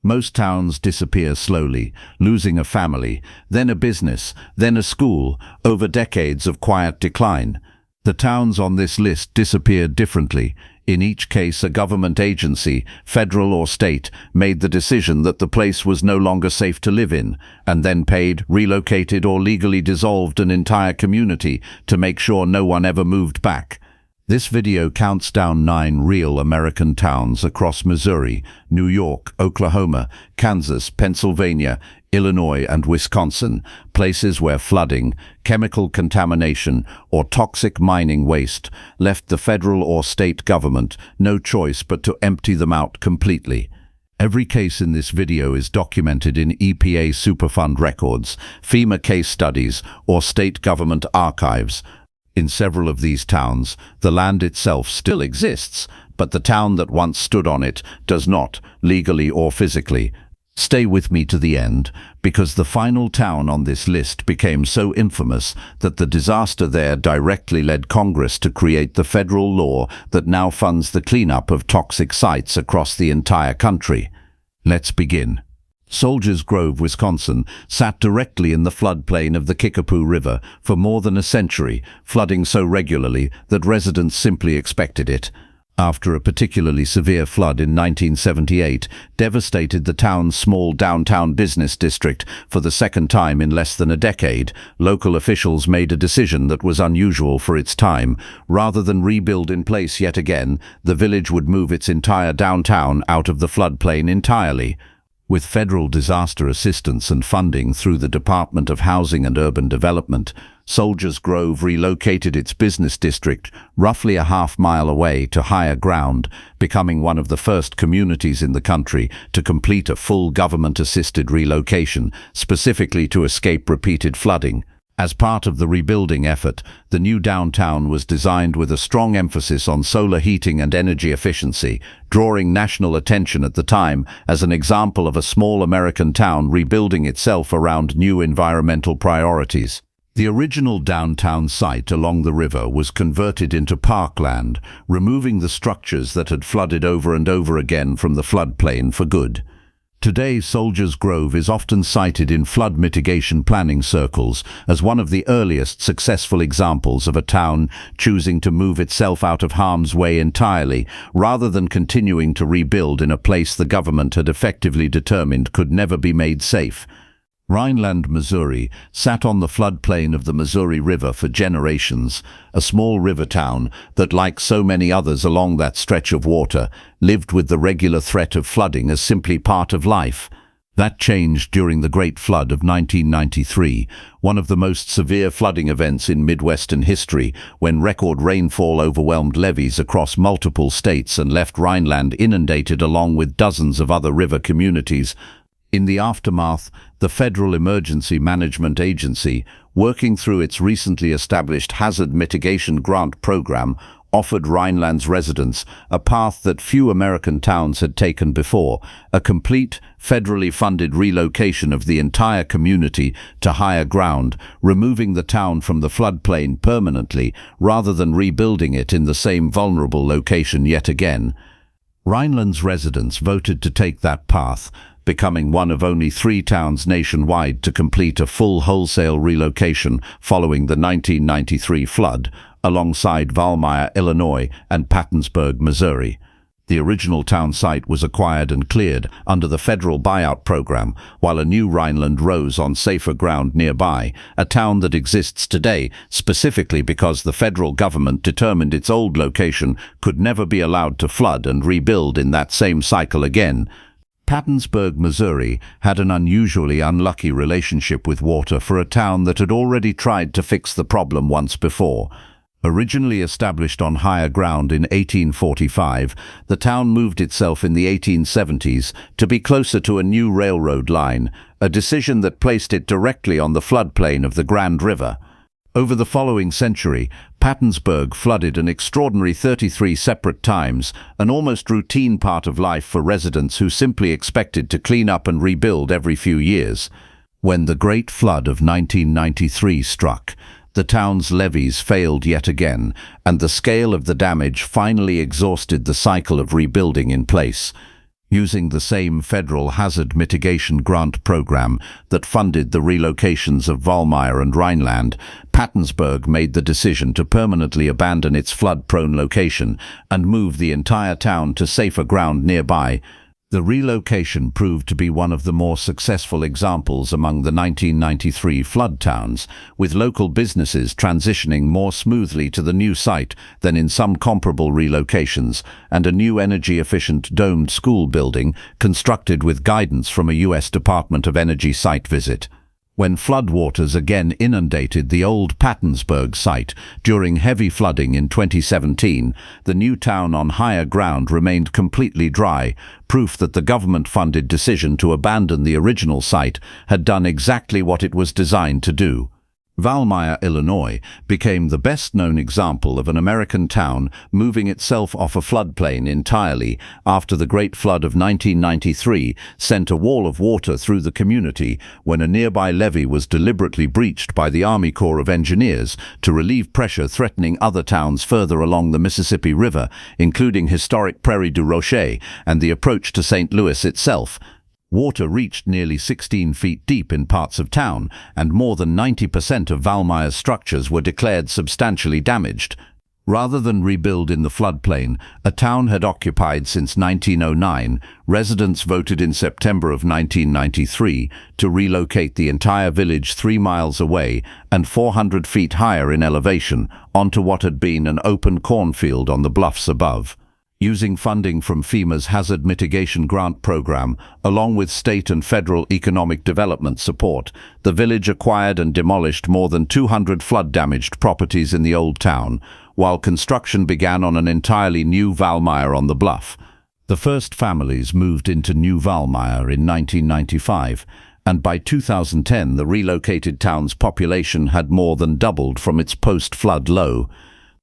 Most towns disappear slowly, losing a family, then a business, then a school, over decades of quiet decline. The towns on this list disappeared differently. In each case, a government agency, federal or state, made the decision that the place was no longer safe to live in, and then paid, relocated, or legally dissolved an entire community to make sure no one ever moved back. This video counts down 9 real American towns across Missouri, New York, Oklahoma, Kansas, Pennsylvania, Illinois, and Wisconsin, places where flooding, chemical contamination, or toxic mining waste left the federal or state government no choice but to empty them out completely. Every case in this video is documented in EPA Superfund records, FEMA case studies, or state government archives. In several of these towns, the land itself still exists, but the town that once stood on it does not, legally or physically. Stay with me to the end, because the final town on this list became so infamous that the disaster there directly led Congress to create the federal law that now funds the cleanup of toxic sites across the entire country. Let's begin. Soldiers Grove, Wisconsin, sat directly in the floodplain of the Kickapoo River for more than a century, flooding so regularly that residents simply expected it. After a particularly severe flood in 1978 devastated the town's small downtown business district for the second time in less than a decade, local officials made a decision that was unusual for its time. Rather than rebuild in place yet again, the village would move its entire downtown out of the floodplain entirely. With federal disaster assistance and funding through the Department of Housing and Urban Development, Soldiers Grove relocated its business district roughly a half-mile away to higher ground, becoming one of the first communities in the country to complete a full government-assisted relocation, specifically to escape repeated flooding. As part of the rebuilding effort, the new downtown was designed with a strong emphasis on solar heating and energy efficiency, drawing national attention at the time as an example of a small American town rebuilding itself around new environmental priorities. The original downtown site along the river was converted into parkland, removing the structures that had flooded over and over again from the floodplain for good. Today, Soldiers Grove is often cited in flood mitigation planning circles as one of the earliest successful examples of a town choosing to move itself out of harm's way entirely, rather than continuing to rebuild in a place the government had effectively determined could never be made safe. Rhineland, Missouri, sat on the floodplain of the Missouri River for generations, a small river town that, like so many others along that stretch of water, lived with the regular threat of flooding as simply part of life. That changed during the Great Flood of 1993, one of the most severe flooding events in Midwestern history, when record rainfall overwhelmed levees across multiple states and left Rhineland inundated along with dozens of other river communities. In the aftermath, the Federal Emergency Management Agency, working through its recently established Hazard Mitigation Grant Program, offered Rhineland's residents a path that few American towns had taken before, a complete, federally funded relocation of the entire community to higher ground, removing the town from the floodplain permanently rather than rebuilding it in the same vulnerable location yet again. Rhineland's residents voted to take that path, becoming one of only 3 towns nationwide to complete a full wholesale relocation following the 1993 flood, alongside Valmeyer, Illinois, and Pattonsburg, Missouri. The original town site was acquired and cleared under the federal buyout program, while a new Rhineland rose on safer ground nearby, a town that exists today specifically because the federal government determined its old location could never be allowed to flood and rebuild in that same cycle again. Pattonsburg, Missouri, had an unusually unlucky relationship with water for a town that had already tried to fix the problem once before. Originally established on higher ground in 1845, the town moved itself in the 1870s to be closer to a new railroad line, a decision that placed it directly on the floodplain of the Grand River. Over the following century, Pattonsburg flooded an extraordinary 33 separate times, an almost routine part of life for residents who simply expected to clean up and rebuild every few years. When the Great Flood of 1993 struck, the town's levees failed yet again, and the scale of the damage finally exhausted the cycle of rebuilding in place. Using the same federal hazard mitigation grant program that funded the relocations of Valmeyer and Rhineland, Pattonsburg made the decision to permanently abandon its flood-prone location and move the entire town to safer ground nearby. The relocation proved to be one of the more successful examples among the 1993 flood towns, with local businesses transitioning more smoothly to the new site than in some comparable relocations, and a new energy-efficient domed school building constructed with guidance from a U.S. Department of Energy site visit. When floodwaters again inundated the old Pattonsburg site during heavy flooding in 2017, the new town on higher ground remained completely dry, proof that the government-funded decision to abandon the original site had done exactly what it was designed to do. Valmeyer, Illinois, became the best-known example of an American town moving itself off a floodplain entirely after the Great Flood of 1993 sent a wall of water through the community when a nearby levee was deliberately breached by the Army Corps of Engineers to relieve pressure threatening other towns further along the Mississippi River, including historic Prairie du Rocher and the approach to St. Louis itself. Water reached nearly 16 feet deep in parts of town, and more than 90% of Valmeyer's structures were declared substantially damaged. Rather than rebuild in the floodplain a town had occupied since 1909, residents voted in September of 1993 to relocate the entire village 3 miles away and 400 feet higher in elevation onto what had been an open cornfield on the bluffs above. Using funding from FEMA's Hazard Mitigation Grant Program, along with state and federal economic development support, the village acquired and demolished more than 200 flood-damaged properties in the old town, while construction began on an entirely new Valmeyer on the bluff. The first families moved into New Valmeyer in 1995, and by 2010 the relocated town's population had more than doubled from its post-flood low.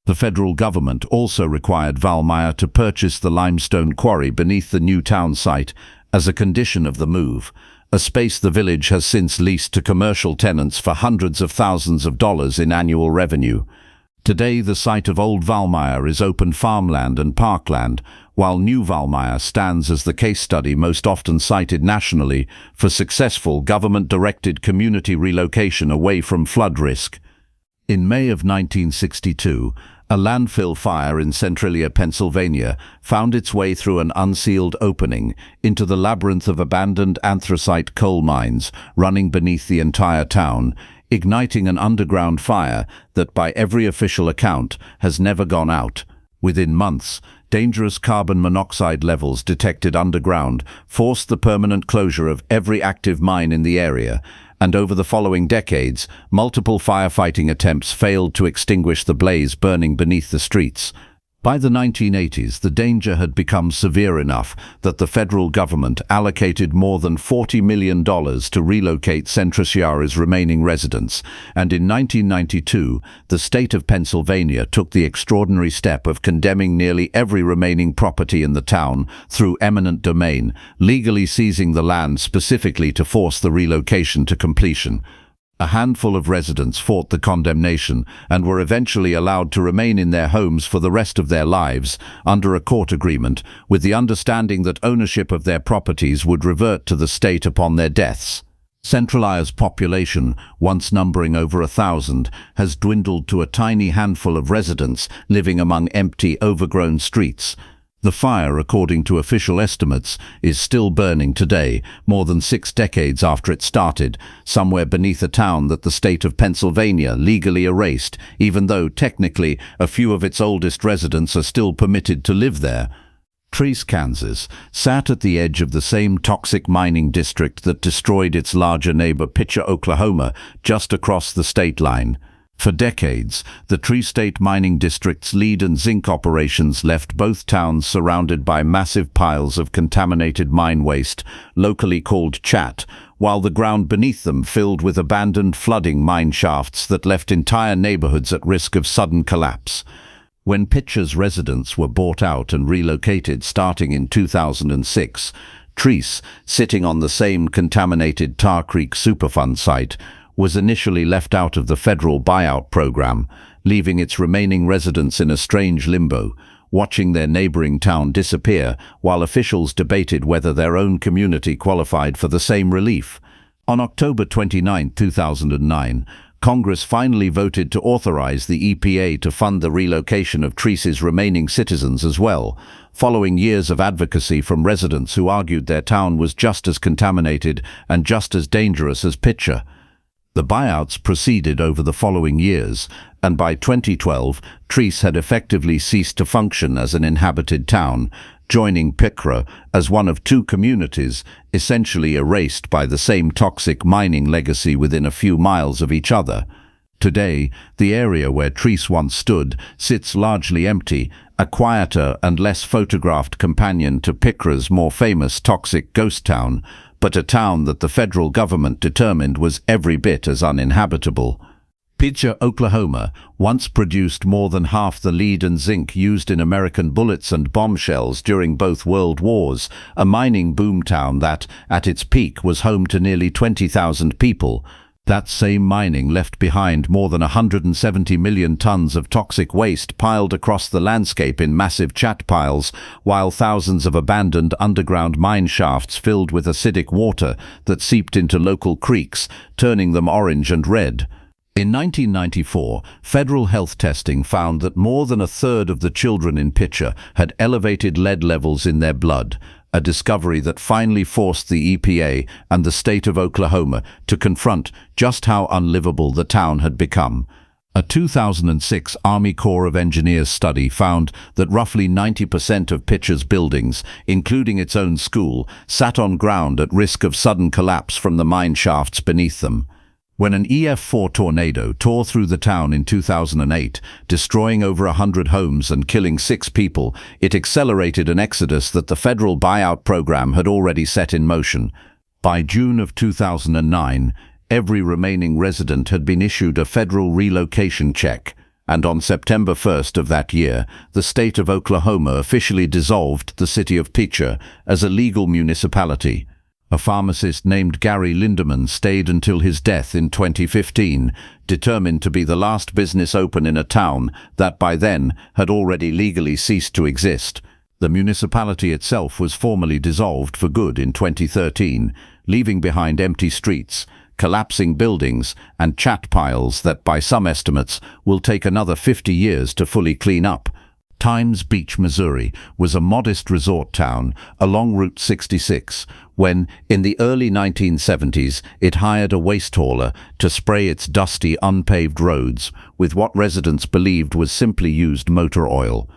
The federal government also required Valmeyer to purchase the limestone quarry beneath the new town site as a condition of the move, a space the village has since leased to commercial tenants for hundreds of thousands of dollars in annual revenue. Today the site of Old Valmeyer is open farmland and parkland, while New Valmeyer stands as the case study most often cited nationally for successful government-directed community relocation away from flood risk. In May of 1962, a landfill fire in Centralia, Pennsylvania, found its way through an unsealed opening into the labyrinth of abandoned anthracite coal mines running beneath the entire town, igniting an underground fire that, by every official account, has never gone out. Within months, dangerous carbon monoxide levels detected underground forced the permanent closure of every active mine in the area, and over the following decades, multiple firefighting attempts failed to extinguish the blaze burning beneath the streets. By the 1980s, the danger had become severe enough that the federal government allocated more than $40 million to relocate Centrasia's remaining residents, and in 1992, the state of Pennsylvania took the extraordinary step of condemning nearly every remaining property in the town through eminent domain, legally seizing the land specifically to force the relocation to completion. A handful of residents fought the condemnation and were eventually allowed to remain in their homes for the rest of their lives under a court agreement, with the understanding that ownership of their properties would revert to the state upon their deaths. Centralia's population, once numbering over 1,000, has dwindled to a tiny handful of residents living among empty, overgrown streets. The fire, according to official estimates, is still burning today, more than 6 decades after it started, somewhere beneath a town that the state of Pennsylvania legally erased, even though technically a few of its oldest residents are still permitted to live there. Trace, Kansas, sat at the edge of the same toxic mining district that destroyed its larger neighbor Pitcher, Oklahoma, just across the state line. For decades, the Tri-State Mining District's lead and zinc operations left both towns surrounded by massive piles of contaminated mine waste, locally called chat, while the ground beneath them filled with abandoned flooding mine shafts that left entire neighborhoods at risk of sudden collapse. When Pitcher's residents were bought out and relocated starting in 2006, Treese, sitting on the same contaminated Tar Creek Superfund site, was initially left out of the federal buyout program, leaving its remaining residents in a strange limbo, watching their neighboring town disappear while officials debated whether their own community qualified for the same relief. On October 29, 2009, Congress finally voted to authorize the EPA to fund the relocation of Treece's remaining citizens as well, following years of advocacy from residents who argued their town was just as contaminated and just as dangerous as Pitcher. The buyouts proceeded over the following years, and by 2012, Treece had effectively ceased to function as an inhabited town, joining Pitcher as one of two communities essentially erased by the same toxic mining legacy within a few miles of each other. Today, the area where Treece once stood sits largely empty, a quieter and less photographed companion to Pitcher's more famous toxic ghost town, but a town that the federal government determined was every bit as uninhabitable. Pitcher, Oklahoma, once produced more than half the lead and zinc used in American bullets and bombshells during both World Wars, a mining boomtown that, at its peak, was home to nearly 20,000 people. That same mining left behind more than 170 million tons of toxic waste piled across the landscape in massive chat piles, while thousands of abandoned underground mine shafts filled with acidic water that seeped into local creeks, turning them orange and red. In 1994, federal health testing found that more than a third of the children in Pitcher had elevated lead levels in their blood, a discovery that finally forced the EPA and the state of Oklahoma to confront just how unlivable the town had become. A 2006 Army Corps of Engineers study found that roughly 90% of Pitcher's buildings, including its own school, sat on ground at risk of sudden collapse from the mine shafts beneath them. When an EF4 tornado tore through the town in 2008, destroying over 100 homes and killing 6 people, it accelerated an exodus that the federal buyout program had already set in motion. By June of 2009, every remaining resident had been issued a federal relocation check, and on September 1st of that year, the state of Oklahoma officially dissolved the city of Pitcher as a legal municipality. A pharmacist named Gary Lindemann stayed until his death in 2015, determined to be the last business open in a town that by then had already legally ceased to exist. The municipality itself was formally dissolved for good in 2013, leaving behind empty streets, collapsing buildings, and chat piles that, by some estimates, will take another 50 years to fully clean up. Times Beach, Missouri, was a modest resort town along Route 66 when, in the early 1970s, it hired a waste hauler to spray its dusty, unpaved roads with what residents believed was simply used motor oil.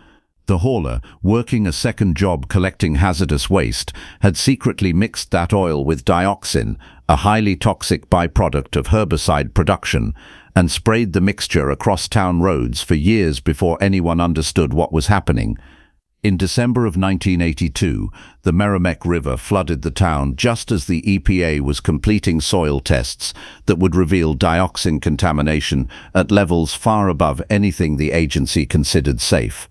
The hauler, working a second job collecting hazardous waste, had secretly mixed that oil with dioxin, a highly toxic byproduct of herbicide production, and sprayed the mixture across town roads for years before anyone understood what was happening. In December of 1982, the Merrimack River flooded the town just as the EPA was completing soil tests that would reveal dioxin contamination at levels far above anything the agency considered safe.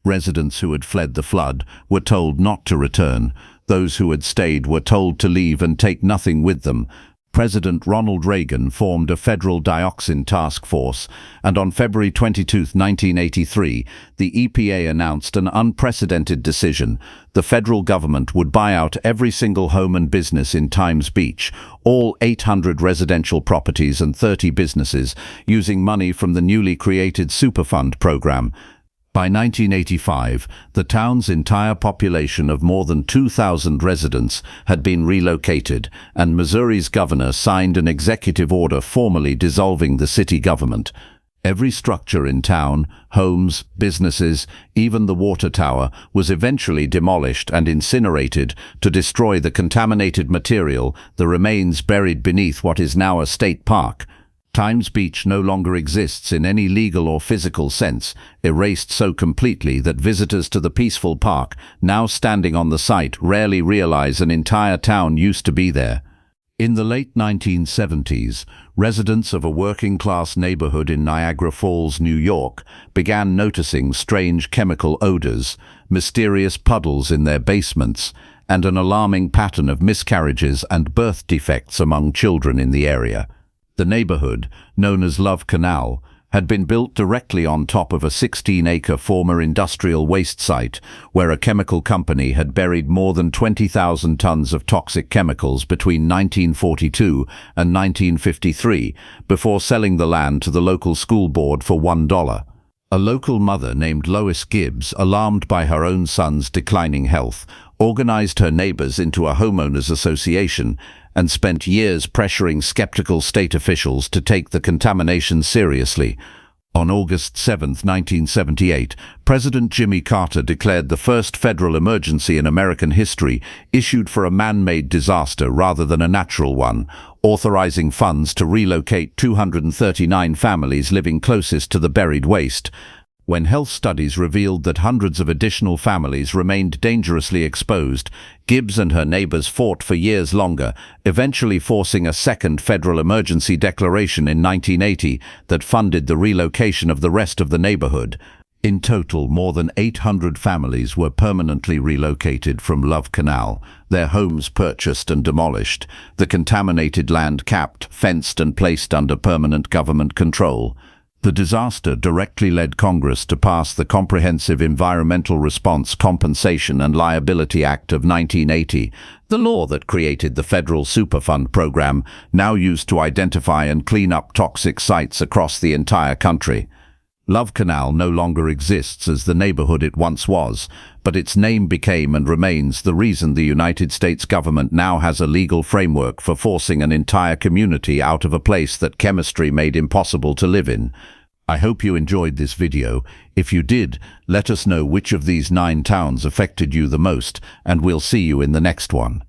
Residents who had fled the flood were told not to return. Those who had stayed were told to leave and take nothing with them. President Ronald Reagan formed a federal dioxin task force, and on February 22, 1983, the EPA announced an unprecedented decision. The federal government would buy out every single home and business in Times Beach, all 800 residential properties and 30 businesses, using money from the newly created Superfund program. By 1985, the town's entire population of more than 2,000 residents had been relocated, and Missouri's governor signed an executive order formally dissolving the city government. Every structure in town, homes, businesses, even the water tower, was eventually demolished and incinerated to destroy the contaminated material, the remains buried beneath what is now a state park. Times Beach no longer exists in any legal or physical sense, erased so completely that visitors to the peaceful park, now standing on the site, rarely realize an entire town used to be there. In the late 1970s, residents of a working-class neighborhood in Niagara Falls, New York, began noticing strange chemical odors, mysterious puddles in their basements, and an alarming pattern of miscarriages and birth defects among children in the area. The neighborhood, known as Love Canal, had been built directly on top of a 16-acre former industrial waste site where a chemical company had buried more than 20,000 tons of toxic chemicals between 1942 and 1953 before selling the land to the local school board for $1. A local mother named Lois Gibbs, alarmed by her own son's declining health, organized her neighbors into a homeowners association and spent years pressuring skeptical state officials to take the contamination seriously. On August 7, 1978, President Jimmy Carter declared the first federal emergency in American history issued for a man-made disaster rather than a natural one, authorizing funds to relocate 239 families living closest to the buried waste. When health studies revealed that hundreds of additional families remained dangerously exposed, Gibbs and her neighbors fought for years longer, eventually forcing a second federal emergency declaration in 1980 that funded the relocation of the rest of the neighborhood. In total, more than 800 families were permanently relocated from Love Canal, their homes purchased and demolished, the contaminated land capped, fenced and placed under permanent government control. The disaster directly led Congress to pass the Comprehensive Environmental Response, Compensation and Liability Act of 1980, the law that created the federal Superfund program, now used to identify and clean up toxic sites across the entire country. Love Canal no longer exists as the neighborhood it once was, but its name became and remains the reason the United States government now has a legal framework for forcing an entire community out of a place that chemistry made impossible to live in. I hope you enjoyed this video. If you did, let us know which of these 9 towns affected you the most, and we'll see you in the next one.